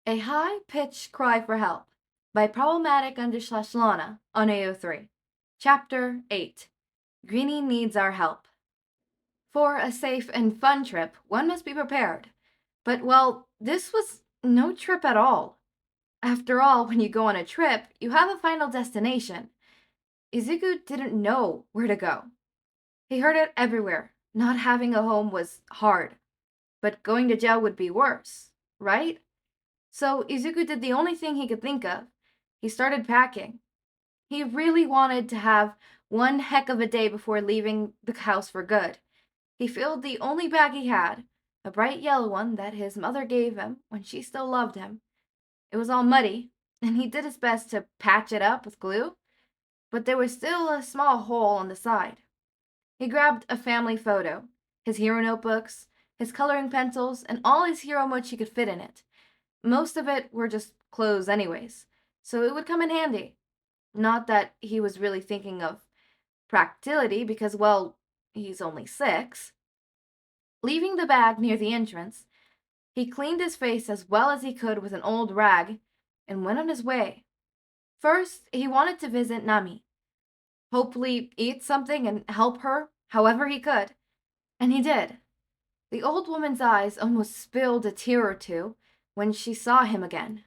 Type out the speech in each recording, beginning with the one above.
A High-Pitched Cry for Help by Problematic_Lana on AO3. Chapter 8. Greenie Needs Our Help. For a safe and fun trip, one must be prepared. But, well, this was no trip at all. After all, when you go on a trip, you have a final destination. Izuku didn't know where to go. He heard it everywhere. Not having a home was hard. But going to jail would be worse, right? So Izuku did the only thing he could think of. He started packing. He really wanted to have one heck of a day before leaving the house for good. He filled the only bag he had, a bright yellow one that his mother gave him when she still loved him. It was all muddy, and he did his best to patch it up with glue, but there was still a small hole on the side. He grabbed a family photo, his hero notebooks, his coloring pencils, and all his hero much he could fit in it. Most of it were just clothes anyways, so it would come in handy. Not that he was really thinking of practicality because, well, he's only 6. Leaving the bag near the entrance, he cleaned his face as well as he could with an old rag and went on his way. First, he wanted to visit Nami. Hopefully eat something and help her however he could. And he did. The old woman's eyes almost spilled a tear or two when she saw him again.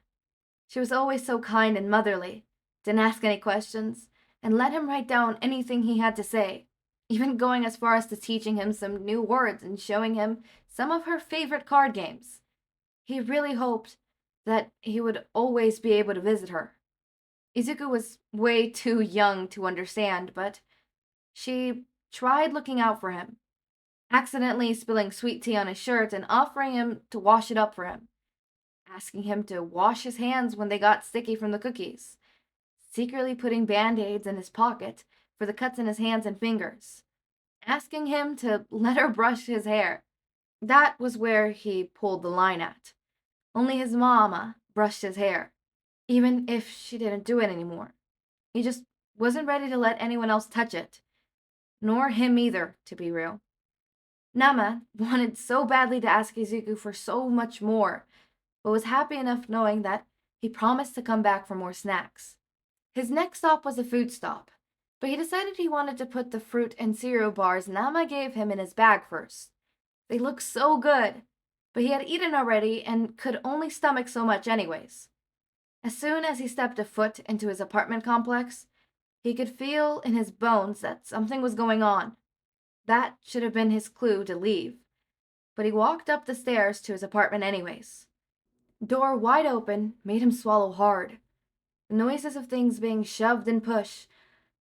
She was always so kind and motherly, didn't ask any questions, and let him write down anything he had to say, even going as far as to teaching him some new words and showing him some of her favorite card games. He really hoped that he would always be able to visit her. Izuku was way too young to understand, but she tried looking out for him, accidentally spilling sweet tea on his shirt and offering him to wash it up for him, asking him to wash his hands when they got sticky from the cookies, secretly putting band-aids in his pocket for the cuts in his hands and fingers, asking him to let her brush his hair. That was where he pulled the line at. Only his mama brushed his hair, even if she didn't do it anymore. He just wasn't ready to let anyone else touch it. Nor him either, to be real. Nama wanted so badly to ask Izuku for so much more, but was happy enough knowing that he promised to come back for more snacks. His next stop was a food stop, but he decided he wanted to put the fruit and cereal bars Nama gave him in his bag first. They looked so good, but he had eaten already and could only stomach so much anyways. As soon as he stepped a foot into his apartment complex, he could feel in his bones that something was going on. That should have been his clue to leave, but he walked up the stairs to his apartment anyways. Door wide open made him swallow hard. The noises of things being shoved and pushed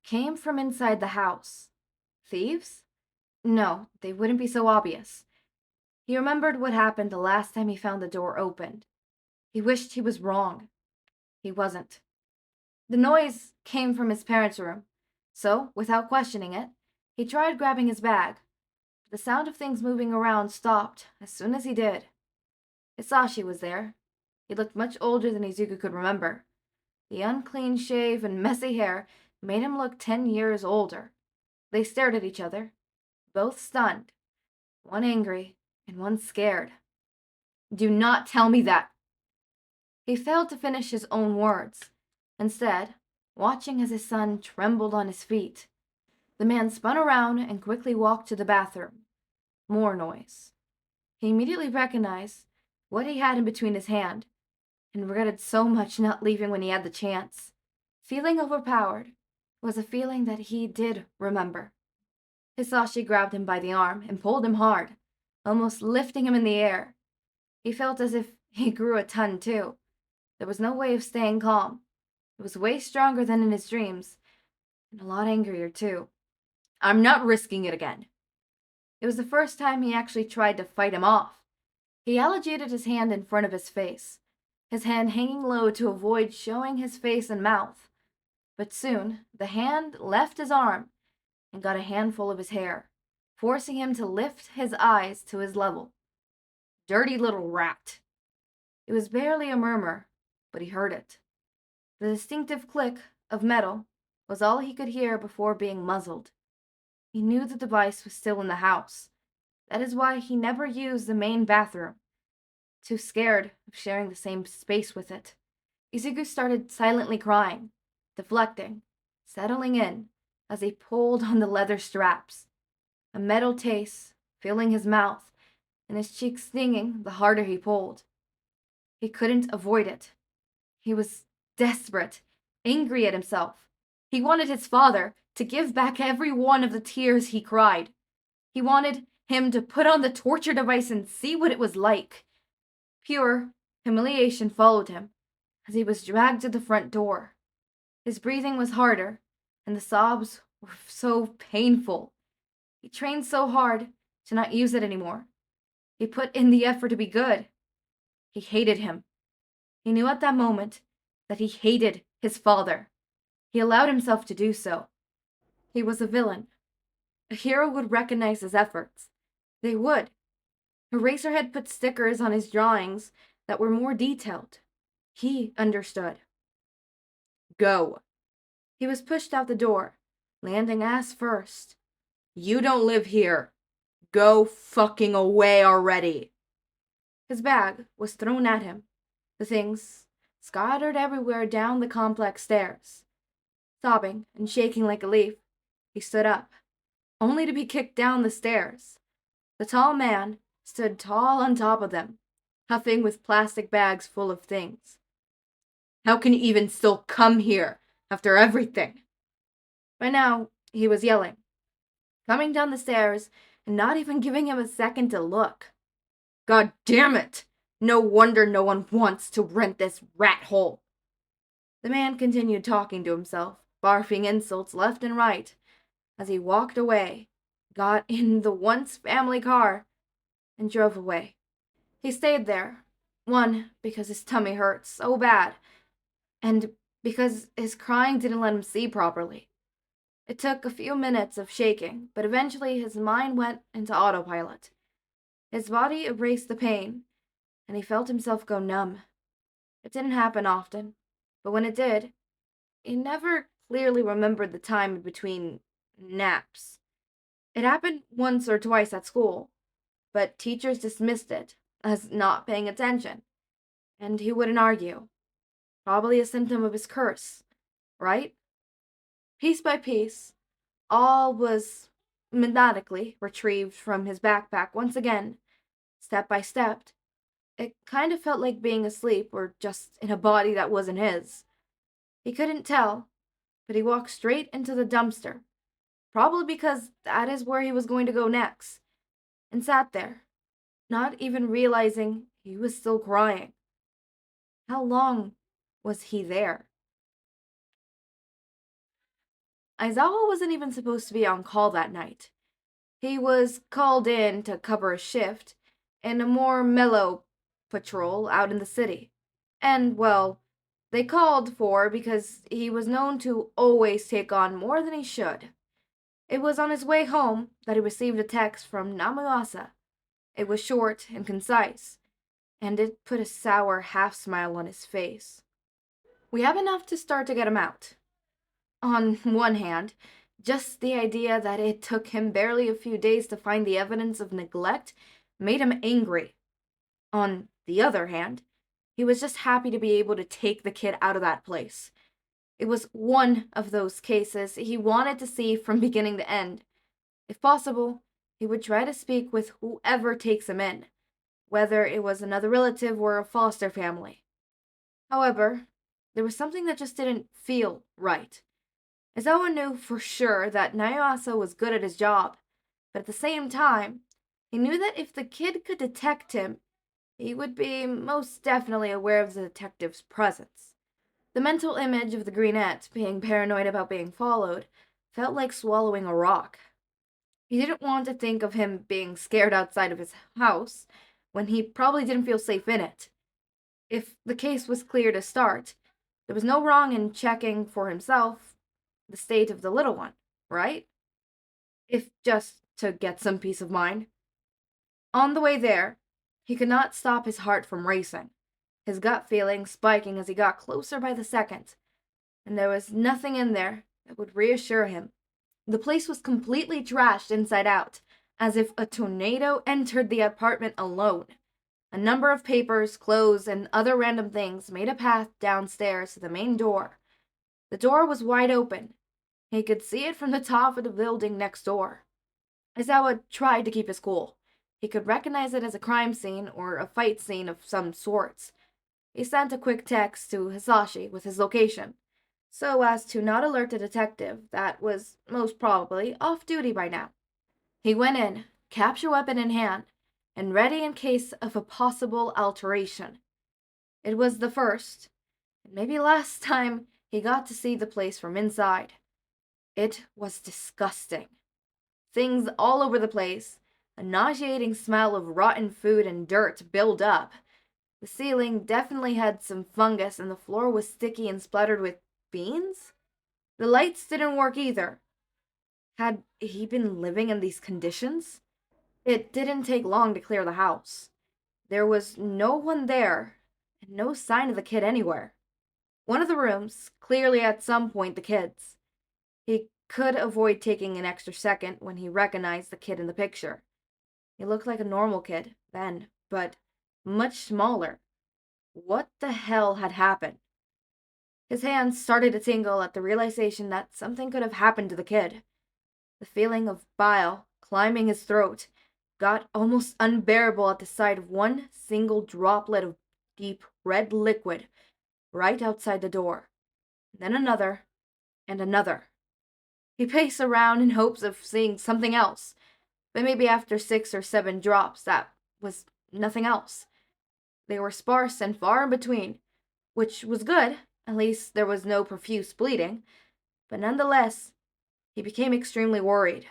came from inside the house. Thieves? No, they wouldn't be so obvious. He remembered what happened the last time he found the door opened. He wished he was wrong. He wasn't. The noise came from his parents' room, so, without questioning it, he tried grabbing his bag. The sound of things moving around stopped as soon as he did. Hisashi was there. He looked much older than Izuku could remember. The unclean shave and messy hair made him look 10 years older. They stared at each other, both stunned, one angry and one scared. "Do not tell me that!" He failed to finish his own words, instead, watching as his son trembled on his feet. The man spun around and quickly walked to the bathroom. More noise. He immediately recognized what he had in between his hand, and regretted so much not leaving when he had the chance. Feeling overpowered was a feeling that he did remember. Hisashi grabbed him by the arm and pulled him hard, almost lifting him in the air. He felt as if he grew a ton too. There was no way of staying calm. It was way stronger than in his dreams, and a lot angrier too. "I'm not risking it again." It was the first time he actually tried to fight him off. He elevated his hand in front of his face, his hand hanging low to avoid showing his face and mouth. But soon, the hand left his arm and got a handful of his hair, forcing him to lift his eyes to his level. "Dirty little rat." It was barely a murmur, but he heard it. The distinctive click of metal was all he could hear before being muzzled. He knew the device was still in the house. That is why he never used the main bathroom. too scared of sharing the same space with it. Izuku started silently crying, deflecting, settling in as he pulled on the leather straps. A metal taste filling his mouth and his cheeks stinging the harder he pulled. He couldn't avoid it. He was desperate, angry at himself. He wanted his father to give back every one of the tears he cried. He wanted him to put on the torture device and see what it was like. Pure humiliation followed him as he was dragged to the front door. His breathing was harder, and the sobs were so painful. He trained so hard to not use it anymore. He put in the effort to be good. He hated him. He knew at that moment that he hated his father. He allowed himself to do so. He was a villain. A hero would recognize his efforts. They would. Eraserhead put stickers on his drawings that were more detailed. He understood. Go. He was pushed out the door, landing ass first. You don't live here. Go fucking away already. His bag was thrown at him, the things scattered everywhere down the complex stairs. Sobbing and shaking like a leaf, he stood up, only to be kicked down the stairs. The tall man stood tall on top of them, huffing with plastic bags full of things. How can you even still come here after everything? By now, he was yelling, coming down the stairs and not even giving him a second to look. God damn it! No wonder no one wants to rent this rat hole. The man continued talking to himself, barfing insults left and right, as he walked away, got in the once family car, and drove away. He stayed there, one, because his tummy hurt so bad, and because his crying didn't let him see properly. It took a few minutes of shaking, but eventually his mind went into autopilot. His body erased the pain, and he felt himself go numb. It didn't happen often, but when it did, he never clearly remembered the time in between naps. It happened once or twice at school, but teachers dismissed it as not paying attention, and he wouldn't argue. Probably a symptom of his curse, right? Piece by piece, all was methodically retrieved from his backpack once again, step by step. It kind of felt like being asleep or just in a body that wasn't his. He couldn't tell, but he walked straight into the dumpster, probably because that is where he was going to go next, and sat there, not even realizing he was still crying. How long was he there? Aizawa wasn't even supposed to be on call that night. He was called in to cover a shift in a more mellow patrol out in the city. And, well, they called for because he was known to always take on more than he should. It was on his way home that he received a text from Namuyasa. It was short and concise, and it put a sour half-smile on his face. We have enough to start to get him out. On one hand, just the idea that it took him barely a few days to find the evidence of neglect made him angry. On the other hand, he was just happy to be able to take the kid out of that place. It was one of those cases he wanted to see from beginning to end. If possible, he would try to speak with whoever takes him in, whether it was another relative or a foster family. However, there was something that just didn't feel right. Aizawa knew for sure that Nayasa was good at his job, but at the same time, he knew that if the kid could detect him, he would be most definitely aware of the detective's presence. The mental image of the greenette being paranoid about being followed felt like swallowing a rock. He didn't want to think of him being scared outside of his house when he probably didn't feel safe in it. If the case was clear to start, there was no wrong in checking for himself the state of the little one, right? If just to get some peace of mind. On the way there, he could not stop his heart from racing, his gut feeling spiking as he got closer by the second, and there was nothing in there that would reassure him. The place was completely trashed inside out, as if a tornado entered the apartment alone. A number of papers, clothes, and other random things made a path downstairs to the main door. The door was wide open. He could see it from the top of the building next door. Aizawa tried to keep his cool. He could recognize it as a crime scene or a fight scene of some sorts. He sent a quick text to Hisashi with his location, so as to not alert the detective that was most probably off duty by now. He went in, capture weapon in hand, and ready in case of a possible alteration. It was the first, and maybe last time he got to see the place from inside. It was disgusting. Things all over the place, a nauseating smell of rotten food and dirt built up. The ceiling definitely had some fungus and the floor was sticky and splattered with beans? The lights didn't work either. Had he been living in these conditions? It didn't take long to clear the house. There was no one there, and no sign of the kid anywhere. One of the rooms, clearly at some point the kid's. He could avoid taking an extra second when he recognized the kid in the picture. He looked like a normal kid then, but much smaller. What the hell had happened? His hands started to tingle at the realization that something could have happened to the kid. The feeling of bile climbing his throat got almost unbearable at the sight of one single droplet of deep red liquid right outside the door. Then another, and another. He paced around in hopes of seeing something else, but maybe after 6 or 7 drops, that was nothing else. They were sparse and far in between, which was good. At least there was no profuse bleeding, but nonetheless, he became extremely worried.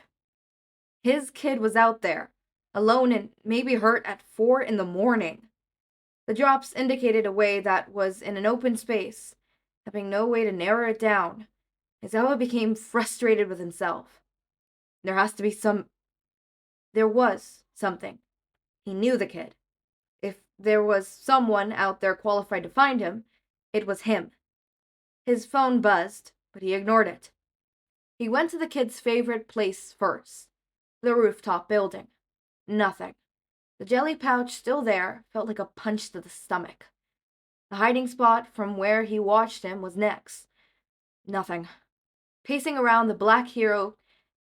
His kid was out there, alone and maybe hurt at 4 in the morning. The drops indicated a way that was in an open space, having no way to narrow it down. Aizawa became frustrated with himself. There was something. He knew the kid. If there was someone out there qualified to find him, it was him. His phone buzzed, but he ignored it. He went to the kid's favorite place first, the rooftop building. Nothing. The jelly pouch still there felt like a punch to the stomach. The hiding spot from where he watched him was next. Nothing. Pacing around, the black hero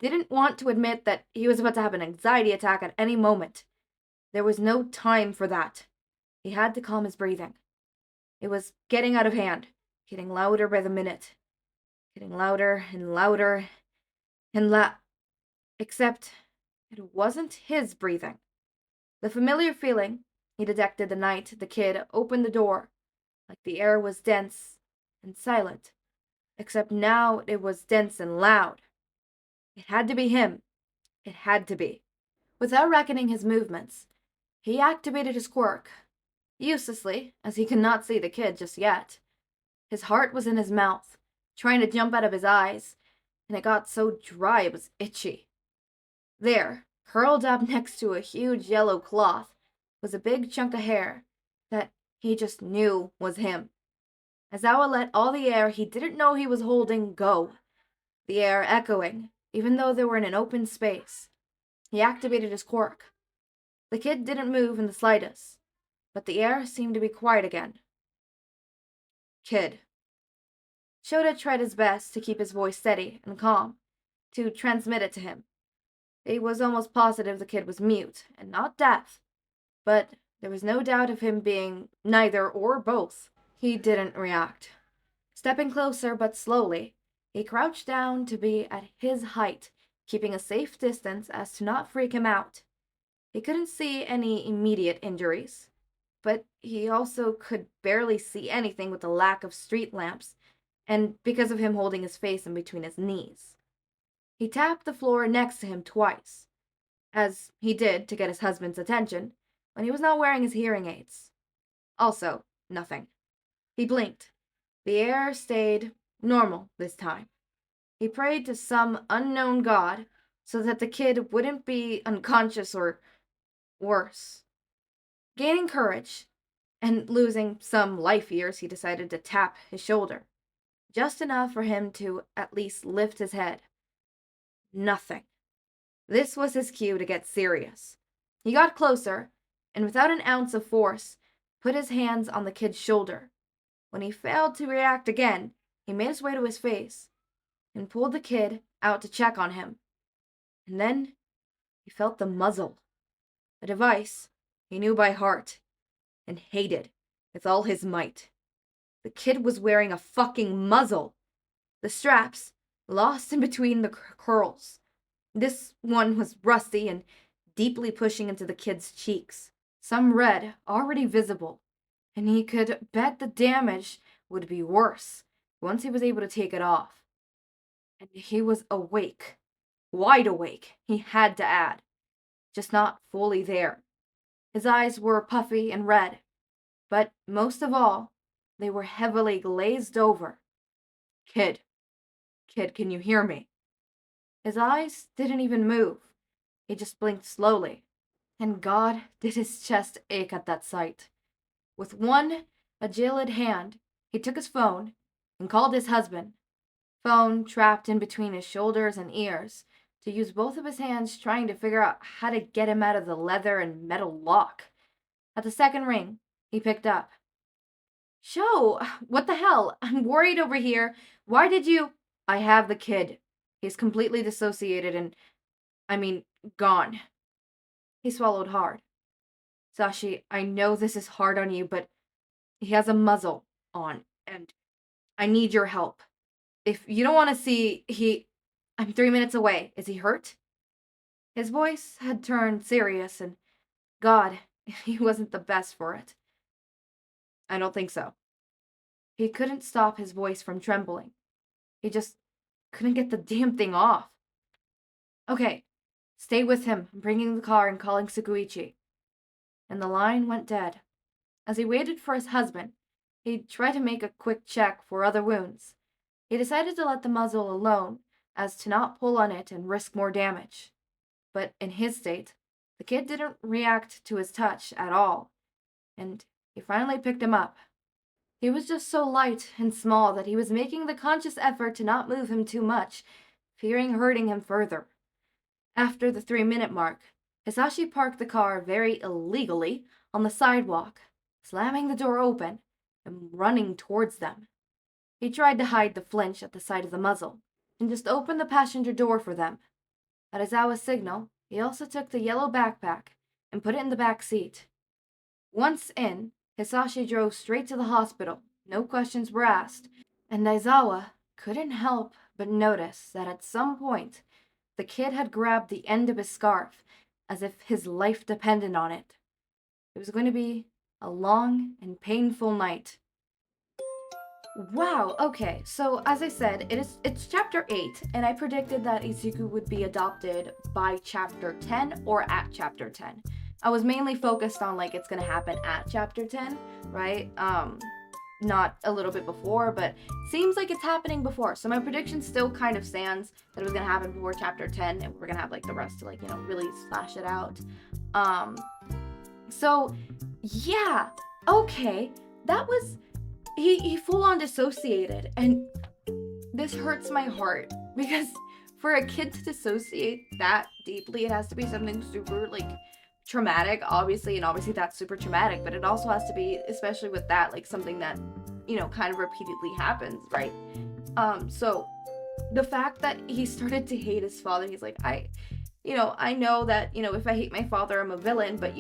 didn't want to admit that he was about to have an anxiety attack at any moment. There was no time for that. He had to calm his breathing. It was getting out of hand, getting louder by the minute. Getting louder and louder and except it wasn't his breathing. The familiar feeling he detected the night the kid opened the door, like the air was dense and silent, except now it was dense and loud. It had to be him. It had to be. Without reckoning his movements, he activated his quirk, uselessly, as he could not see the kid just yet. His heart was in his mouth, trying to jump out of his eyes, and it got so dry it was itchy. There, curled up next to a huge yellow cloth, was a big chunk of hair that he just knew was him. Aizawa let all the air he didn't know he was holding go, the air echoing, even though they were in an open space. He activated his quirk. The kid didn't move in the slightest, but the air seemed to be quiet again. Kid. Shouta tried his best to keep his voice steady and calm, to transmit it to him. He was almost positive the kid was mute, and not deaf, but there was no doubt of him being neither or both. He didn't react. Stepping closer but slowly, he crouched down to be at his height, keeping a safe distance as to not freak him out. He couldn't see any immediate injuries, but he also could barely see anything with the lack of street lamps, and because of him holding his face in between his knees. He tapped the floor next to him twice, as he did to get his husband's attention when he was not wearing his hearing aids. Also, nothing. He blinked. The air stayed normal this time. He prayed to some unknown god so that the kid wouldn't be unconscious or worse. Gaining courage and losing some life years, he decided to tap his shoulder, just enough for him to at least lift his head. Nothing. This was his cue to get serious. He got closer, and without an ounce of force, put his hands on the kid's shoulder. When he failed to react again, he made his way to his face and pulled the kid out to check on him. And then he felt the muzzle, a device he knew by heart and hated with all his might. The kid was wearing a fucking muzzle, the straps lost in between the curls. This one was rusty and deeply pushing into the kid's cheeks, some red already visible, and he could bet the damage would be worse once he was able to take it off. And he was awake, wide awake, he had to add, just not fully there. His eyes were puffy and red, but most of all, they were heavily glazed over. Kid, can you hear me? His eyes didn't even move. He just blinked slowly. And God, did his chest ache at that sight. With one agile hand, he took his phone and called his husband. Phone trapped in between his shoulders and ears, to use both of his hands trying to figure out how to get him out of the leather and metal lock. At the second ring, he picked up. Sho, what the hell? I'm worried over here. Why did you... I have the kid. He's completely dissociated and... gone. He swallowed hard. Hisashi, I know this is hard on you, but he has a muzzle on, and I need your help. If you don't want to see, I'm 3 minutes away. Is he hurt? His voice had turned serious, and God, he wasn't the best for it. I don't think so. He couldn't stop his voice from trembling. He just couldn't get the damn thing off. Okay, stay with him. I'm bringing the car and calling Tsukuichi. And the line went dead. As he waited for his husband, he tried to make a quick check for other wounds. He decided to let the muzzle alone, as to not pull on it and risk more damage. But in his state, the kid didn't react to his touch at all, and he finally picked him up. He was just so light and small that he was making the conscious effort to not move him too much, fearing hurting him further. After the 3-minute mark, Hisashi parked the car very illegally on the sidewalk, slamming the door open and running towards them. He tried to hide the flinch at the sight of the muzzle, and just opened the passenger door for them. At Aizawa's signal, he also took the yellow backpack and put it in the back seat. Once in, Hisashi drove straight to the hospital, no questions were asked, and Aizawa couldn't help but notice that at some point, the kid had grabbed the end of his scarf, as if his life depended on it. It was going to be a long and painful night. Wow, okay, so as I said, it's chapter 8, and I predicted that Izuku would be adopted by chapter 10 or at chapter 10. I was mainly focused on, it's gonna happen at chapter 10, right? Not a little bit before, but seems like it's happening before. So my prediction still kind of stands that it was gonna happen before chapter 10, and we're gonna have, the rest to, really slash it out. So, yeah, okay, that was... He full-on dissociated, and this hurts my heart, because for a kid to dissociate that deeply, it has to be something super, traumatic, obviously, and obviously that's super traumatic, but it also has to be, especially with that, something that, kind of repeatedly happens, right? So, the fact that he started to hate his father, he's like, I know that, if I hate my father, I'm a villain, but,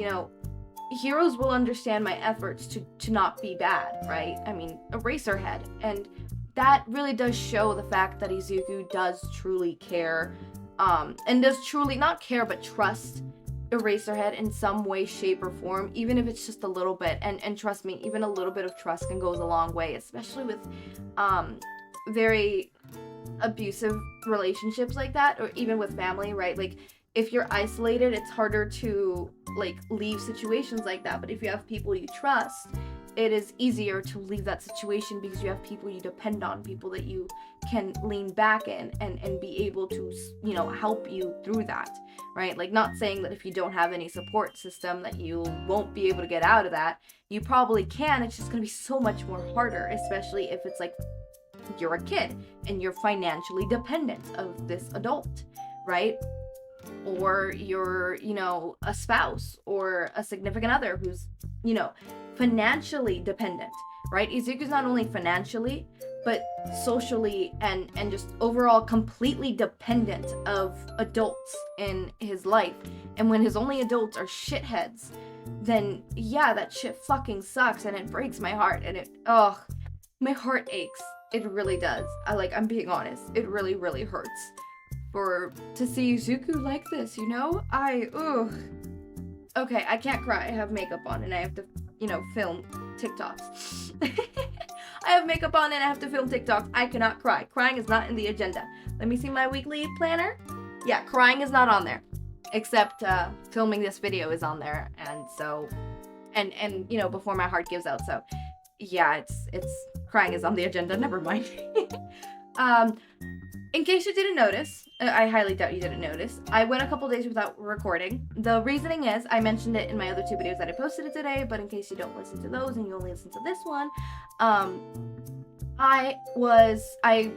heroes will understand my efforts to not be bad, right? Eraserhead. And that really does show the fact that Izuku does truly care, and does truly not care, but trust Eraserhead in some way, shape, or form, even if it's just a little bit. And trust me, even a little bit of trust can goes a long way, especially with very abusive relationships like that, or even with family, right? If you're isolated, it's harder to, leave situations like that. But if you have people you trust, it is easier to leave that situation because you have people you depend on, people that you can lean back in and be able to, help you through that, right? Not saying that if you don't have any support system that you won't be able to get out of that. You probably can. It's just going to be so much more harder, especially if it's, you're a kid and you're financially dependent of this adult, right? or you're, a spouse or a significant other who's, financially dependent, right? Izuku's not only financially, but socially and just overall completely dependent of adults in his life. And when his only adults are shitheads, then yeah, that shit fucking sucks and it breaks my heart and my heart aches. It really does. I'm being honest. It really, really hurts to see Izuku like this, Okay, I can't cry. I have makeup on and I have to, film TikToks. I have makeup on and I have to film TikToks. I cannot cry. Crying is not in the agenda. Let me see my weekly planner. Yeah, crying is not on there. Except filming this video is on there. And so, and before my heart gives out. So, yeah, it's crying is on the agenda. Never mind. In case you didn't notice, I highly doubt you didn't notice, I went a couple days without recording. The reasoning is, I mentioned it in my other 2 videos that I posted today, but in case you don't listen to those and you only listen to this one,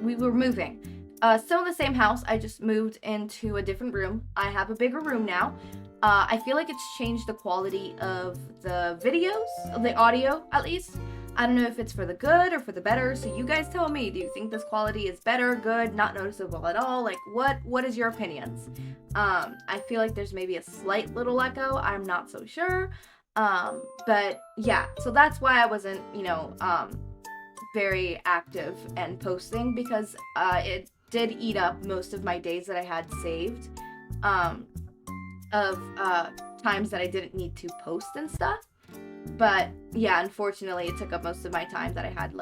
we were moving. Still in the same house, I just moved into a different room. I have a bigger room now. I feel like it's changed the quality of the videos, the audio at least. I don't know if it's for the good or for the better, so you guys tell me. Do you think this quality is better, good, not noticeable at all? Like, what is your opinions? I feel like there's maybe a slight little echo. I'm not so sure. But yeah, so that's why I wasn't, very active and posting, because it did eat up most of my days that I had saved of times that I didn't need to post and stuff. But yeah, unfortunately, it took up most of my time that I had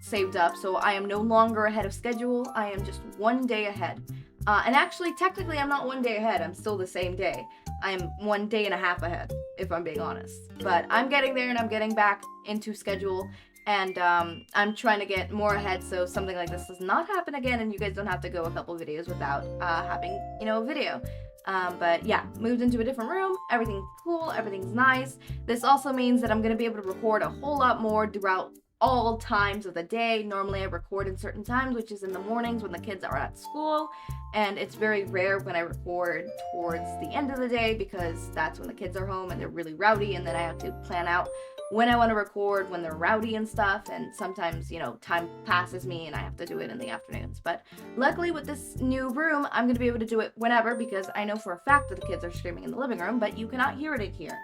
saved up. So I am no longer ahead of schedule. I am just 1 day ahead. And actually, technically, I'm not 1 day ahead. I'm still the same day. I'm 1.5 days ahead, if I'm being honest. But I'm getting there and I'm getting back into schedule. And I'm trying to get more ahead so something like this does not happen again and you guys don't have to go a couple videos without having, a video. But yeah, moved into a different room. Everything's cool. Everything's nice. This also means that I'm going to be able to record a whole lot more throughout all times of the day. Normally I record in certain times, which is in the mornings when the kids are at school. And it's very rare when I record towards the end of the day because that's when the kids are home and they're really rowdy. And then I have to plan out when I want to record, when they're rowdy and stuff, and sometimes, time passes me and I have to do it in the afternoons. But luckily with this new room, I'm going to be able to do it whenever because I know for a fact that the kids are screaming in the living room, but you cannot hear it in here.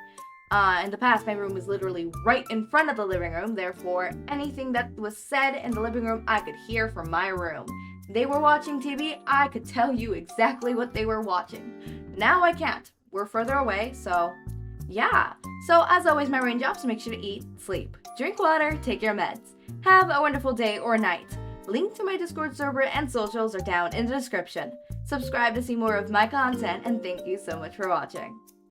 In the past, my room was literally right in front of the living room, therefore anything that was said in the living room, I could hear from my room. They were watching TV, I could tell you exactly what they were watching. Now I can't. We're further away, so yeah. So as always, my raindrops, make sure to eat, sleep, drink water, take your meds. Have a wonderful day or night. Link to my Discord server and socials are down in the description. Subscribe to see more of my content, and thank you so much for watching.